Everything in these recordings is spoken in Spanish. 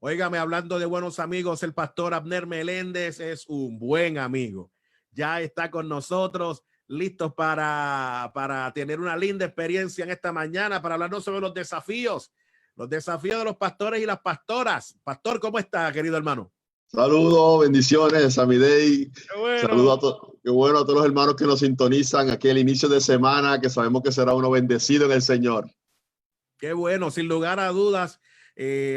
Óigame, hablando de buenos amigos, el pastor Abner Meléndez es un buen amigo. Ya está con nosotros, listos para tener una linda experiencia en esta mañana, para hablarnos sobre los desafíos de los pastores y las pastoras. Pastor, ¿cómo está, querido hermano? Saludos, bendiciones, Amidei. Qué bueno. Saludos a todos. Qué bueno a todos los hermanos que nos sintonizan aquí el inicio de semana, que sabemos que será uno bendecido en el Señor. Qué bueno, sin lugar a dudas,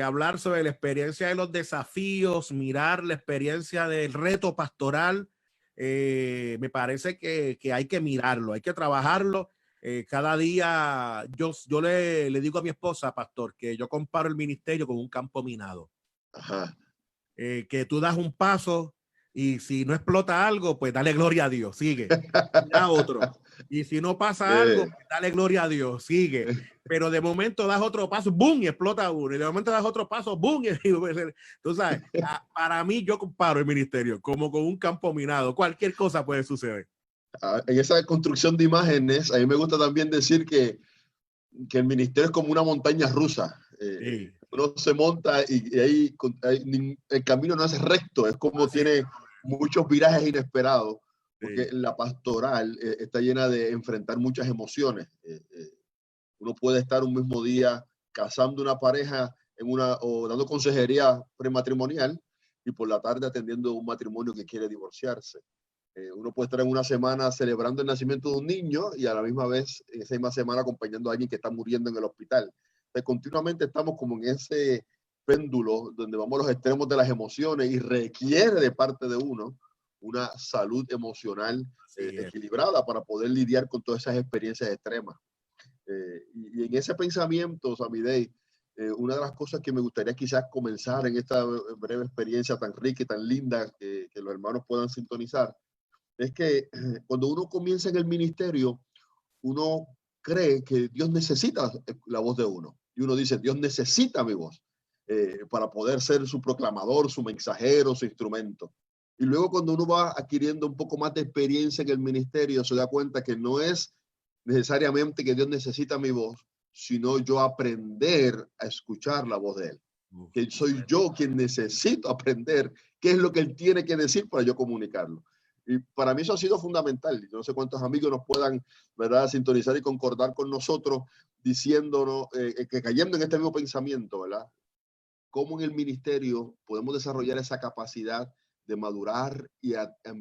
hablar sobre la experiencia de los desafíos, mirar la experiencia del reto pastoral, me parece que hay que mirarlo, hay que trabajarlo. Cada día yo le digo a mi esposa, pastor, que yo comparo el ministerio con un campo minado. Ajá. Que tú das un paso y si no explota algo, pues dale gloria a Dios, sigue, da otro. Y si no pasa algo, pues dale gloria a Dios, sigue. Pero de momento das otro paso, boom, y explota uno. Y de momento das otro paso, boom. Tú sabes, para mí yo comparo el ministerio como con un campo minado. Cualquier cosa puede suceder. En esa construcción de imágenes, a mí me gusta también decir que el ministerio es como una montaña rusa. Sí. Uno se monta y ahí el camino no es recto, es como tiene muchos virajes inesperados, porque la pastoral está llena de enfrentar muchas emociones. Uno puede estar un mismo día casando una pareja o dando consejería prematrimonial y por la tarde atendiendo un matrimonio que quiere divorciarse. Uno puede estar en una semana celebrando el nacimiento de un niño y a la misma vez, en esa misma semana, acompañando a alguien que está muriendo en el hospital. Continuamente estamos como en ese péndulo donde vamos a los extremos de las emociones y requiere de parte de uno una salud emocional equilibrada para poder lidiar con todas esas experiencias extremas. Y en ese pensamiento, Samidei, una de las cosas que me gustaría quizás comenzar en esta breve experiencia tan rica y tan linda que los hermanos puedan sintonizar, es que cuando uno comienza en el ministerio, uno cree que Dios necesita la voz de uno. Y uno dice, Dios necesita mi voz para poder ser su proclamador, su mensajero, su instrumento. Y luego cuando uno va adquiriendo un poco más de experiencia en el ministerio, se da cuenta que no es necesariamente que Dios necesita mi voz, sino yo aprender a escuchar la voz de Él. Que soy yo quien necesito aprender qué es lo que Él tiene que decir para yo comunicarlo. Y para mí eso ha sido fundamental. Yo no sé cuántos amigos nos puedan, ¿verdad?, sintonizar y concordar con nosotros, diciéndonos, que cayendo en este mismo pensamiento, ¿verdad? Cómo en el ministerio podemos desarrollar esa capacidad de madurar y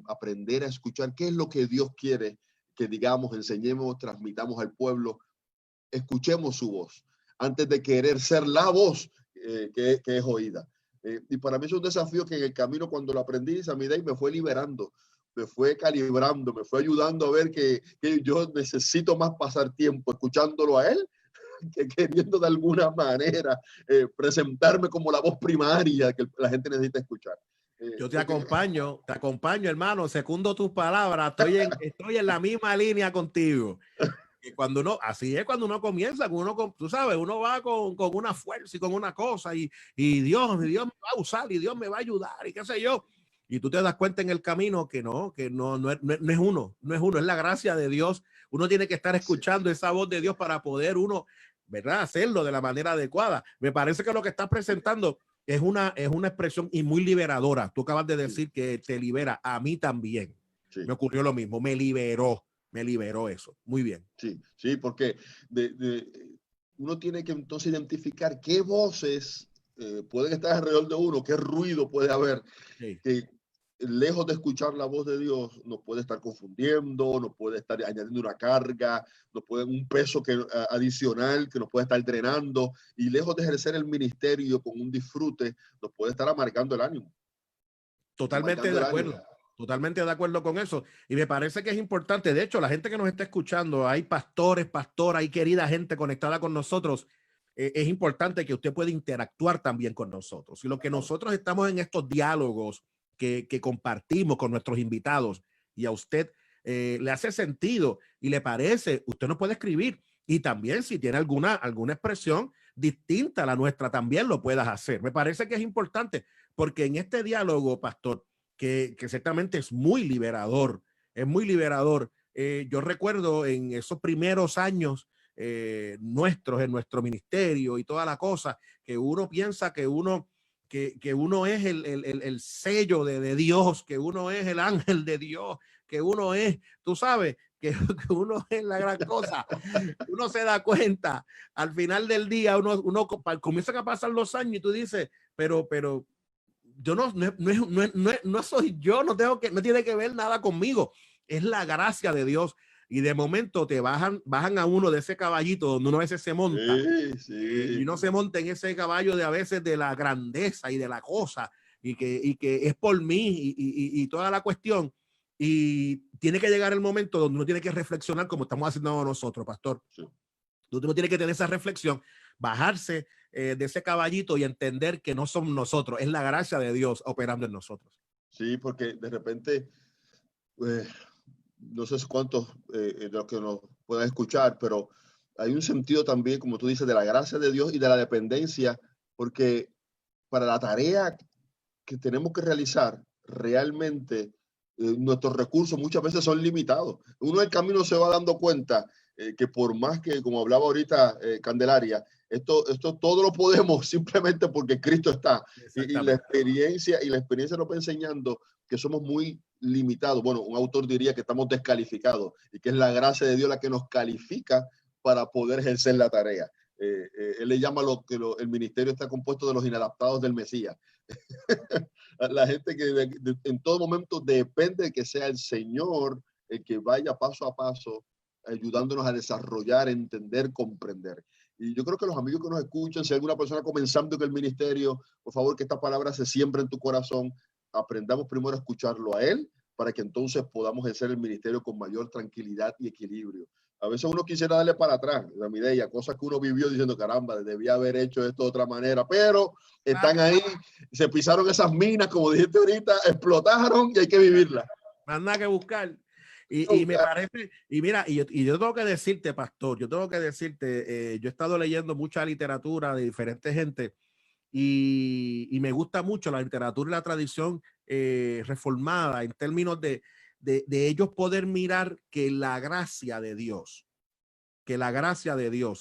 aprender a escuchar qué es lo que Dios quiere que digamos, enseñemos, transmitamos al pueblo, escuchemos su voz, antes de querer ser la voz que es oída. Y para mí es un desafío que en el camino, cuando lo aprendí, Samidei, me fue liberando, me fue calibrando, me fue ayudando a ver que yo necesito más pasar tiempo escuchándolo a él, que queriendo de alguna manera presentarme como la voz primaria que la gente necesita escuchar. Yo te acompaño, hermano, secundo tus palabras, estoy en la misma línea contigo. Que cuando uno, así es cuando uno comienza, tú sabes, uno va con una fuerza y con una cosa y Dios me va a usar y Dios me va a ayudar y qué sé yo. Y tú te das cuenta en el camino que no es uno, es la gracia de Dios. Uno tiene que estar escuchando esa voz de Dios para poder uno, ¿verdad?, hacerlo de la manera adecuada. Me parece que lo que estás presentando es una expresión y muy liberadora. Tú acabas de decir que te libera. A mí también me ocurrió lo mismo, me liberó eso. Muy bien. Sí, porque uno tiene que entonces identificar qué voces pueden estar alrededor de uno, qué ruido puede haber, que lejos de escuchar la voz de Dios nos puede estar confundiendo, nos puede estar añadiendo una carga, un peso adicional que nos puede estar drenando, y lejos de ejercer el ministerio con un disfrute, nos puede estar amargando el ánimo. Totalmente de acuerdo. Totalmente de acuerdo con eso. Y me parece que es importante. De hecho, la gente que nos está escuchando, hay pastores, pastoras, hay querida gente conectada con nosotros. Es importante que usted pueda interactuar también con nosotros. Y lo que nosotros estamos en estos diálogos que compartimos con nuestros invitados y a usted le hace sentido y le parece, usted nos puede escribir. Y también si tiene alguna expresión distinta a la nuestra, también lo puedas hacer. Me parece que es importante porque en este diálogo, pastor, que ciertamente es muy liberador, yo recuerdo en esos primeros años nuestros, en nuestro ministerio y toda la cosa, que uno piensa que que uno es el sello de Dios, que uno es el ángel de Dios, que uno es, tú sabes, que uno es la gran cosa. Uno se da cuenta, al final del día, uno comienzan a pasar los años y tú dices, pero yo no soy yo, no tiene que ver nada conmigo, es la gracia de Dios. Y de momento te bajan a uno de ese caballito donde uno a veces se monta, y uno se monta en ese caballo de a veces de la grandeza y de la cosa, y que es por mí y toda la cuestión. Y tiene que llegar el momento donde uno tiene que reflexionar como estamos haciendo nosotros, pastor. Sí. Uno tiene que tener esa reflexión, bajarse de ese caballito y entender que no somos nosotros, es la gracia de Dios operando en nosotros. Sí, porque de repente, no sé cuántos de los que nos puedan escuchar, pero hay un sentido también, como tú dices, de la gracia de Dios y de la dependencia, porque para la tarea que tenemos que realizar, realmente nuestros recursos muchas veces son limitados. Uno en el camino se va dando cuenta que por más que, como hablaba ahorita Candelaria, esto todo lo podemos simplemente porque Cristo está. Y la experiencia nos va enseñando que somos muy limitados. Bueno, un autor diría que estamos descalificados y que es la gracia de Dios la que nos califica para poder ejercer la tarea. Él le llama el ministerio está compuesto de los inadaptados del Mesías. La gente que en todo momento depende de que sea el Señor el que vaya paso a paso ayudándonos a desarrollar, entender, comprender. Y yo creo que los amigos que nos escuchan, si hay alguna persona comenzando en el ministerio, por favor que esta palabra se siembre en tu corazón, aprendamos primero a escucharlo a él para que entonces podamos ejercer el ministerio con mayor tranquilidad y equilibrio. A veces uno quisiera darle para atrás, la idea, cosas que uno vivió diciendo, caramba, debía haber hecho esto de otra manera, pero están ahí, se pisaron esas minas, como dijiste ahorita, explotaron y hay que vivirlas. Manda que buscar. Y me parece, y mira, y yo tengo que decirte, pastor, yo he estado leyendo mucha literatura de diferentes gente y me gusta mucho la literatura y la tradición reformada en términos de ellos poder mirar que la gracia de Dios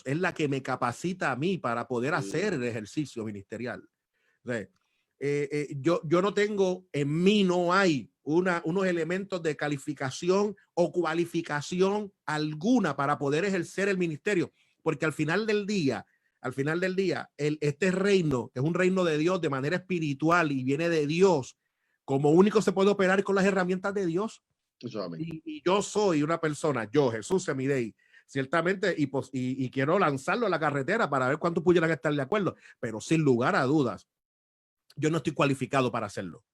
es la que me capacita a mí para poder hacer el ejercicio ministerial. O sea, yo no tengo, en mí no hay unos elementos de calificación o cualificación alguna para poder ejercer el ministerio, porque al final del día, este reino es un reino de Dios de manera espiritual y viene de Dios. Como único se puede operar con las herramientas de Dios. Y yo soy una persona, Jesús Semidey, ciertamente, y quiero lanzarlo a la carretera para ver cuántos pudieran estar de acuerdo, pero sin lugar a dudas, yo no estoy cualificado para hacerlo.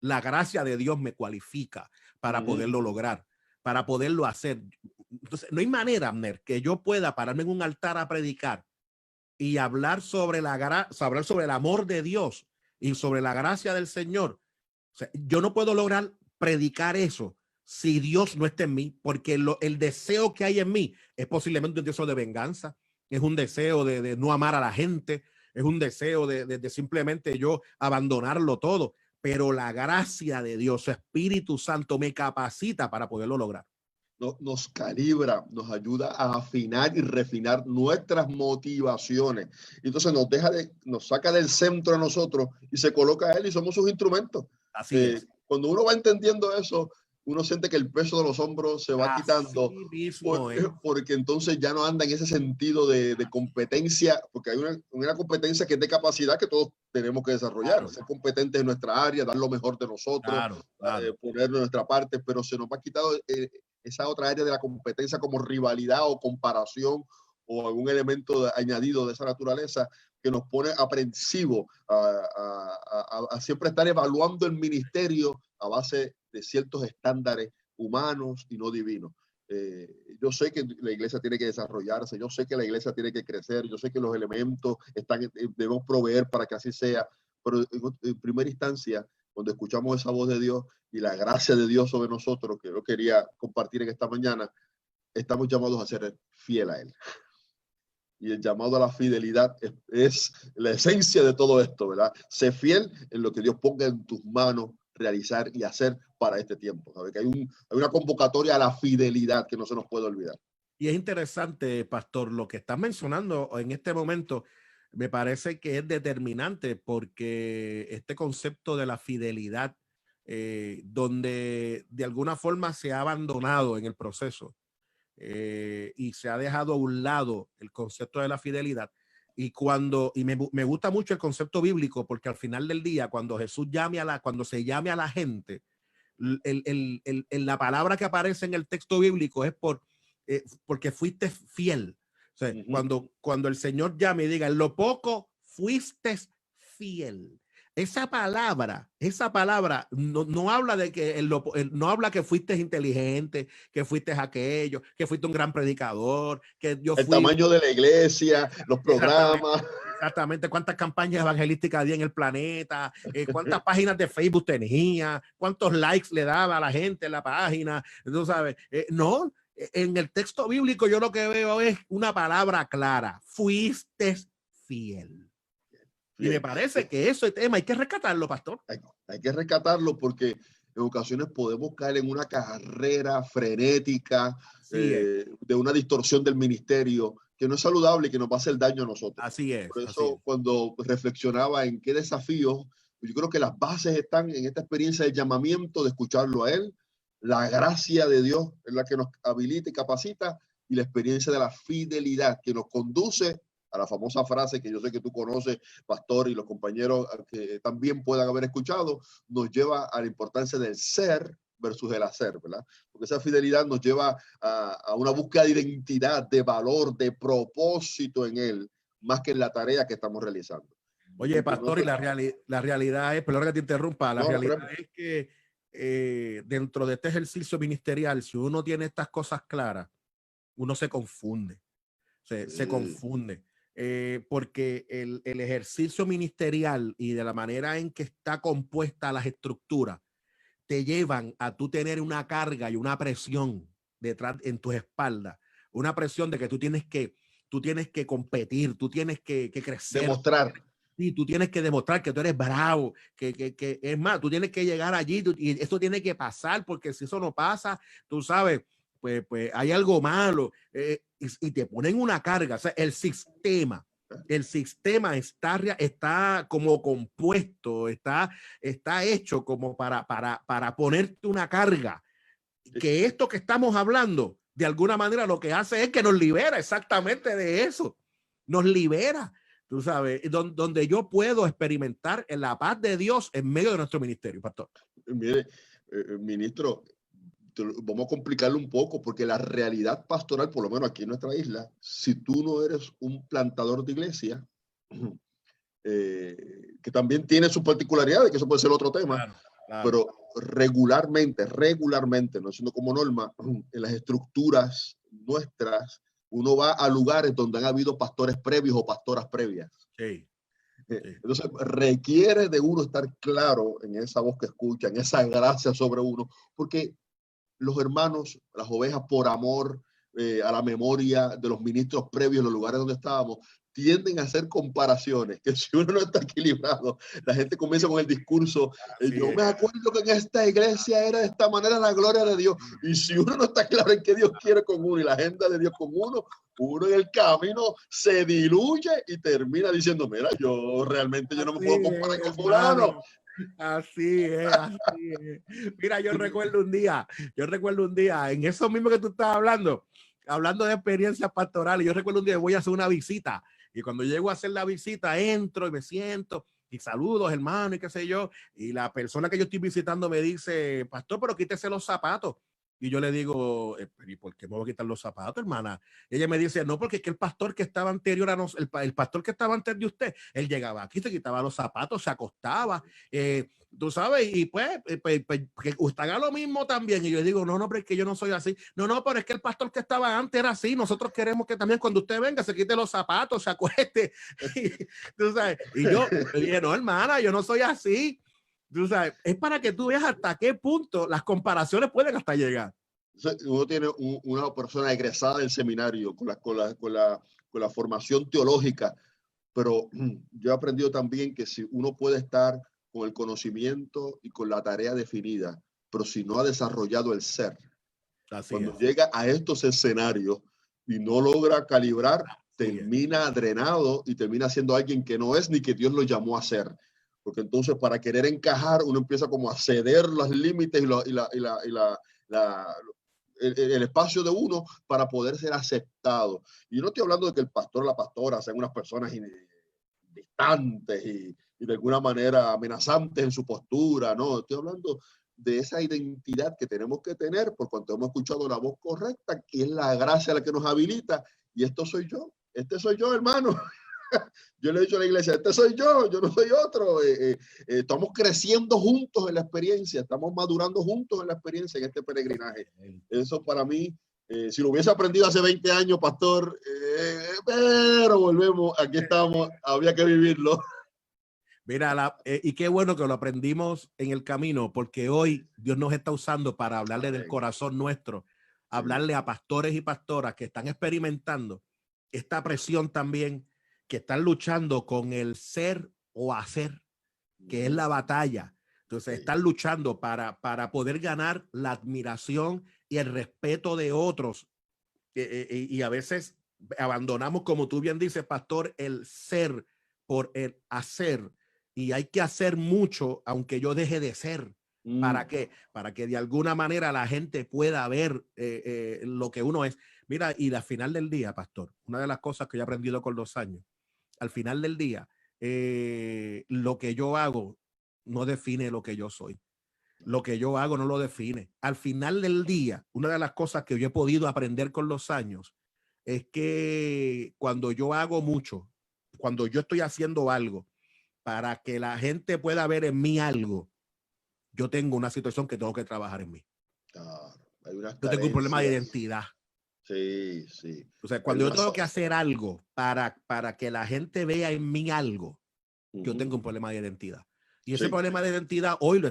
La gracia de Dios me cualifica para poderlo lograr, para poderlo hacer. Entonces, no hay manera, Abner, que yo pueda pararme en un altar a predicar y hablar sobre el amor de Dios y sobre la gracia del Señor. O sea, yo no puedo lograr predicar eso si Dios no está en mí, porque el deseo que hay en mí es posiblemente un deseo de venganza, es un deseo de no amar a la gente, es un deseo de simplemente yo abandonarlo todo, pero la gracia de Dios, su Espíritu Santo me capacita para poderlo lograr. Nos calibra, nos ayuda a afinar y refinar nuestras motivaciones. Entonces nos saca del centro de nosotros y se coloca a él y somos sus instrumentos. Así es. Cuando uno va entendiendo eso, uno siente que el peso de los hombros se va quitando porque entonces ya no anda en ese sentido de competencia, porque hay una competencia que es de capacidad que todos tenemos que desarrollar, ser competentes en nuestra área, dar lo mejor de nosotros, ponerlo en nuestra parte, pero se nos va quitando esa otra área de la competencia como rivalidad o comparación o algún elemento añadido de esa naturaleza que nos pone aprensivo a siempre estar evaluando el ministerio a base de ciertos estándares humanos y no divinos. Yo sé que la iglesia tiene que desarrollarse, yo sé que la iglesia tiene que crecer, yo sé que los elementos debemos proveer para que así sea, pero en primera instancia, cuando escuchamos esa voz de Dios y la gracia de Dios sobre nosotros, que yo quería compartir en esta mañana, estamos llamados a ser fiel a Él. Y el llamado a la fidelidad es la esencia de todo esto, ¿verdad? Sé fiel en lo que Dios ponga en tus manos realizar y hacer para este tiempo. ¿Sabe? Que hay una convocatoria a la fidelidad que no se nos puede olvidar. Y es interesante, pastor, lo que estás mencionando en este momento. me parece que es determinante porque este concepto de la fidelidad, donde de alguna forma se ha abandonado en el proceso y se ha dejado a un lado el concepto de la fidelidad. Y me gusta mucho el concepto bíblico porque al final del día, cuando Jesús cuando se llame a la gente, la palabra que aparece en el texto bíblico es porque fuiste fiel. O sea, cuando el Señor llame y diga, en lo poco fuiste fiel. Esa palabra no habla de que no habla que fuiste inteligente, que fuiste aquello, que fuiste un gran predicador, que yo el tamaño de la iglesia, los programas. Exactamente, cuántas campañas evangelísticas había en el planeta, cuántas páginas de Facebook tenía, cuántos likes le daba a la gente en la página, tú sabes. No, en el texto bíblico yo lo que veo es una palabra clara: fuiste fiel. Y me parece que ese tema hay que rescatarlo, pastor. Hay que rescatarlo porque en ocasiones podemos caer en una carrera frenética, de una distorsión del ministerio que no es saludable y que nos va a hacer daño a nosotros. Así es. Por eso, cuando reflexionaba en qué desafíos, yo creo que las bases están en esta experiencia del llamamiento, de escucharlo a él, la gracia de Dios es la que nos habilita y capacita, y la experiencia de la fidelidad que nos conduce a la famosa frase que yo sé que tú conoces, pastor, y los compañeros que también puedan haber escuchado, nos lleva a la importancia del ser versus el hacer, ¿verdad? Porque esa fidelidad nos lleva a una búsqueda de identidad, de valor, de propósito en él, más que en la tarea que estamos realizando. Oye, pastor, y la realidad es, perdón que te interrumpa, la realidad es que dentro de este ejercicio ministerial, si uno tiene estas cosas claras, uno se confunde, se confunde. Porque el ejercicio ministerial y de la manera en que está compuesta las estructuras te llevan a tú tener una carga y una presión detrás en tus espaldas, una presión de que tú tienes que competir, tú tienes que crecer, demostrar. Sí, tú tienes que demostrar que tú eres bravo, que es más, tú tienes que llegar allí y esto tiene que pasar, porque si eso no pasa, tú sabes, pues hay algo malo, y te ponen una carga. O sea, el sistema está como compuesto, está hecho como para ponerte una carga, que esto que estamos hablando, de alguna manera lo que hace es que nos libera exactamente de eso, nos libera. Tú sabes, donde yo puedo experimentar en la paz de Dios en medio de nuestro ministerio, pastor. Mire, ministro, vamos a complicarlo un poco, porque la realidad pastoral, por lo menos aquí en nuestra isla, si tú no eres un plantador de iglesia, que también tiene sus particularidades, que eso puede ser otro tema, claro. Pero regularmente, no siendo como norma, en las estructuras nuestras, uno va a lugares donde han habido pastores previos o pastoras previas. Sí. Entonces requiere de uno estar claro en esa voz que escucha, en esa gracia sobre uno, porque los hermanos, las ovejas, por amor a la memoria de los ministros previos en los lugares donde estábamos, tienden a hacer comparaciones, que si uno no está equilibrado, la gente comienza con el discurso, yo me acuerdo que en esta iglesia era de esta manera la gloria de Dios, y si uno no está claro en qué Dios quiere con uno y la agenda de Dios con uno en el camino se diluye y termina diciendo, mira, yo no me puedo comparar con fulano. Así es. Mira, yo recuerdo un día, en eso mismo que tú estabas hablando de experiencias pastorales, yo recuerdo un día que voy a hacer una visita, y cuando llego a hacer la visita, entro y me siento, y saludos, hermano, y qué sé yo, y la persona que yo estoy visitando me dice, pastor, pero quítese los zapatos. Y yo le digo, ¿y por qué me voy a quitar los zapatos, hermana? Y ella me dice, no, porque es que el pastor que estaba anterior a nosotros, el pastor que estaba antes de usted, él llegaba aquí, se quitaba los zapatos, se acostaba, tú sabes, y pues que usted haga lo mismo también. Y yo digo, no, pero es que yo no soy así. No, pero es que el pastor que estaba antes era así. Nosotros queremos que también cuando usted venga se quite los zapatos, se acueste. Tú sabes, y yo dije, no, hermana, yo no soy así. Tú sabes, es para que tú veas hasta qué punto las comparaciones pueden hasta llegar. Uno tiene una persona egresada del seminario con la formación teológica, pero yo he aprendido también que si uno puede estar con el conocimiento y con la tarea definida, pero si no ha desarrollado el ser, cuando llega a estos escenarios y no logra calibrar, termina drenado y termina siendo alguien que no es ni que Dios lo llamó a ser. Porque entonces para querer encajar uno empieza como a ceder los límites el espacio de uno para poder ser aceptado. Y yo no estoy hablando de que el pastor o la pastora sean unas personas distantes y de alguna manera amenazantes en su postura, no, estoy hablando de esa identidad que tenemos que tener por cuanto hemos escuchado la voz correcta, que es la gracia la que nos habilita, y esto soy yo, este soy yo, hermano. Yo le he dicho a la iglesia, este soy yo no soy otro. Estamos creciendo juntos en la experiencia, estamos madurando juntos en la experiencia en este peregrinaje. Eso para mí, si lo hubiese aprendido hace 20 años, pastor, pero volvemos, aquí estamos, había que vivirlo. Mira, y qué bueno que lo aprendimos en el camino, porque hoy Dios nos está usando para hablarle del corazón nuestro, hablarle a pastores y pastoras que están experimentando esta presión también, que están luchando con el ser o hacer, que es la batalla. Entonces están luchando para poder ganar la admiración y el respeto de otros. Y a veces abandonamos, como tú bien dices, pastor, el ser por el hacer. Y hay que hacer mucho, aunque yo deje de ser. ¿Para qué? Para que de alguna manera la gente pueda ver lo que uno es. Mira, y al final del día, pastor, una de las cosas que yo he aprendido con los años, al final del día, lo que yo hago no define lo que yo soy. Lo que yo hago no lo define. Al final del día, una de las cosas que yo he podido aprender con los años es que cuando yo hago mucho, cuando yo estoy haciendo algo para que la gente pueda ver en mí algo, yo tengo una situación que tengo que trabajar en mí. Yo tengo un problema de identidad. Sí, sí. O sea, cuando yo tengo que hacer algo para que la gente vea en mí algo, yo tengo un problema de identidad. Y ese problema de identidad hoy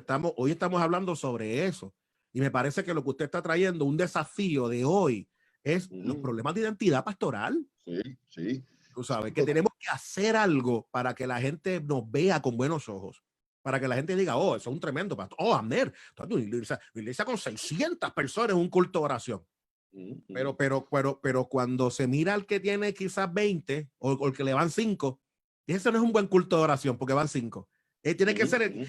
estamos hablando sobre eso. Y me parece que lo que usted está trayendo, un desafío de hoy, es los problemas de identidad pastoral. Sí, sí. Tú sabes que tenemos que hacer algo para que la gente nos vea con buenos ojos. Para que la gente diga, oh, eso es un tremendo pastor. Oh, Abner, una iglesia con 600 personas en un culto de oración. Pero cuando se mira al que tiene quizás 20 o el que le van 5, ese no es un buen culto de oración porque van 5. Tiene que ser,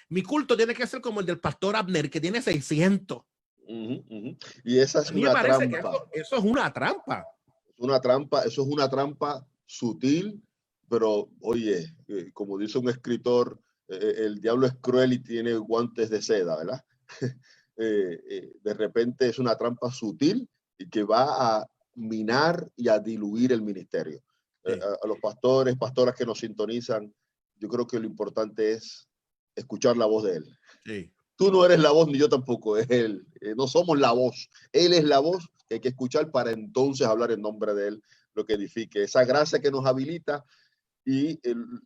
mi culto tiene que ser como el del pastor Abner, que tiene 600. Y esa es una trampa. Eso es una trampa. Eso es una trampa sutil, pero oye, como dice un escritor, el diablo es cruel y tiene guantes de seda, ¿verdad? De repente es una trampa sutil y que va a minar y a diluir el ministerio. A los pastores, pastoras que nos sintonizan, yo creo que lo importante es escuchar la voz de él. Sí. Tú no eres la voz, ni yo tampoco, es él. No somos la voz. Él es la voz que hay que escuchar para entonces hablar en nombre de él, lo que edifique. Esa gracia que nos habilita y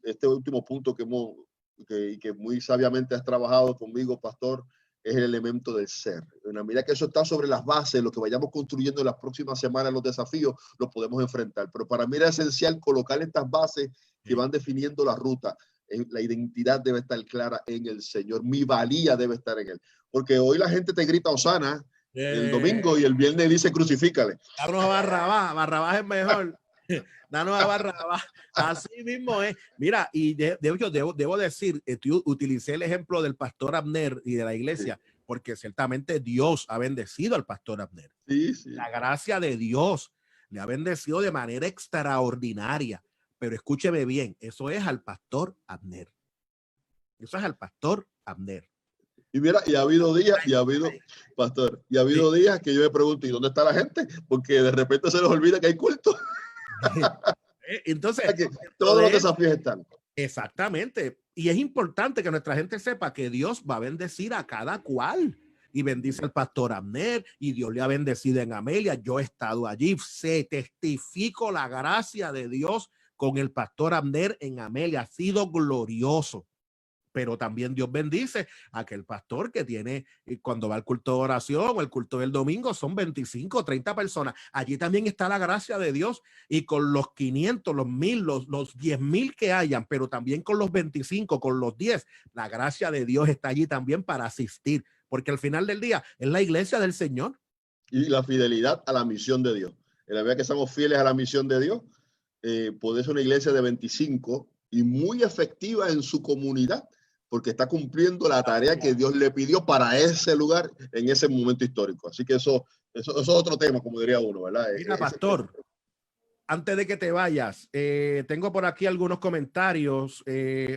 este último punto que muy sabiamente has trabajado conmigo, pastor, es el elemento del ser. En la medida que eso está sobre las bases, lo que vayamos construyendo en las próximas semanas, los desafíos, los podemos enfrentar. Pero para mí era esencial colocar estas bases que van definiendo la ruta. La identidad debe estar clara en el Señor. Mi valía debe estar en Él. Porque hoy la gente te grita Osana el domingo y el viernes dice crucifícale. Danos a Barrabás es mejor. Danos a Barrabás. Así mismo es. Mira, y de hecho debo decir, utilicé el ejemplo del pastor Abner y de la iglesia, porque ciertamente Dios ha bendecido al pastor Abner. Sí, sí. La gracia de Dios le ha bendecido de manera extraordinaria. Pero escúcheme bien, eso es al pastor Abner. Eso es al pastor Abner. Y mira, y ha habido días, pastor, días que yo me pregunto, ¿y dónde está la gente? Porque de repente se les olvida que hay culto. Entonces, todos los desafíos están. Exactamente. Y es importante que nuestra gente sepa que Dios va a bendecir a cada cual. Y bendice al pastor Abner, y Dios le ha bendecido en Amelia. Yo he estado allí, testifico la gracia de Dios con el pastor Abner en Amelia. Ha sido glorioso. Pero también Dios bendice a aquel pastor que tiene, cuando va al culto de oración o el culto del domingo, son 25 o 30 personas. Allí también está la gracia de Dios, y con los 500, los 1000, los 10,000 que hayan, pero también con los 25, con los 10, la gracia de Dios está allí también para asistir, porque al final del día es la iglesia del Señor. Y la fidelidad a la misión de Dios. En la medida que somos fieles a la misión de Dios, puede ser una iglesia de 25 y muy efectiva en su comunidad, porque está cumpliendo la tarea que Dios le pidió para ese lugar en ese momento histórico. Así que eso es otro tema, como diría uno, ¿verdad? Mira, pastor, antes de que te vayas, tengo por aquí algunos comentarios.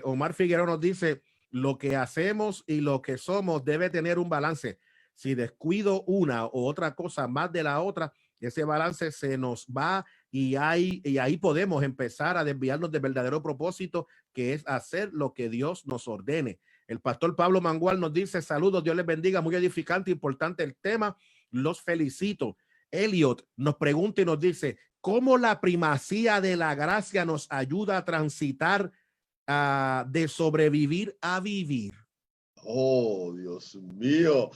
Omar Figueroa nos dice, lo que hacemos y lo que somos debe tener un balance. Si descuido una u otra cosa más de la otra, ese balance se nos va y ahí podemos empezar a desviarnos del verdadero propósito, que es hacer lo que Dios nos ordene. El pastor Pablo Mangual nos dice, saludos, Dios les bendiga, muy edificante, importante el tema, los felicito. Elliot nos pregunta y nos dice, ¿cómo la primacía de la gracia nos ayuda a transitar de sobrevivir a vivir? Oh, Dios mío.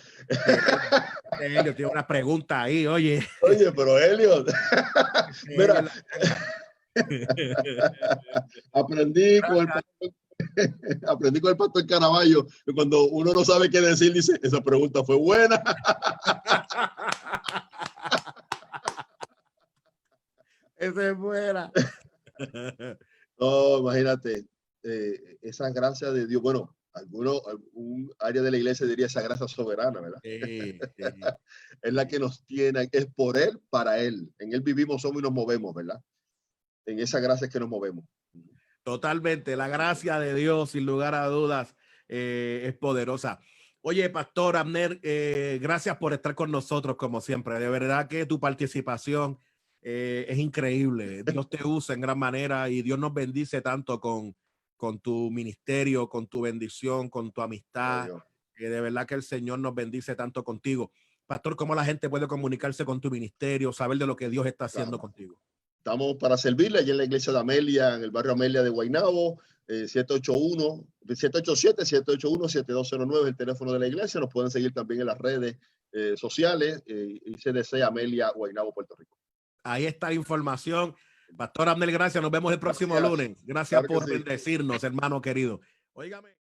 Elliot tiene una pregunta ahí, oye. Oye, pero Elliot, mira, aprendí con el pastor Caraballo que cuando uno no sabe qué decir, dice, esa pregunta fue buena. Ese es buena. No, imagínate, esa gracia de Dios, bueno, algún área de la iglesia diría esa gracia soberana, ¿verdad? Sí. Es la que nos tiene, es por Él, para Él. En Él vivimos, somos y nos movemos, ¿verdad? En esa gracia es que nos movemos. Totalmente, la gracia de Dios, sin lugar a dudas, es poderosa. Oye, Pastor Abner, gracias por estar con nosotros, como siempre. De verdad que tu participación es increíble. Dios te usa en gran manera y Dios nos bendice tanto con tu ministerio, con tu bendición, con tu amistad. De verdad que el Señor nos bendice tanto contigo. Pastor, ¿cómo la gente puede comunicarse con tu ministerio, saber de lo que Dios está haciendo contigo? Estamos para servirle allí en la iglesia de Amelia, en el barrio Amelia de Guaynabo, 787-781-7209 es el teléfono de la iglesia. Nos pueden seguir también en las redes sociales y CDC Amelia, Guaynabo, Puerto Rico. Ahí está la información. Pastor Abner, gracias. Nos vemos el próximo lunes. Gracias por bendecirnos, hermano querido. Óigame.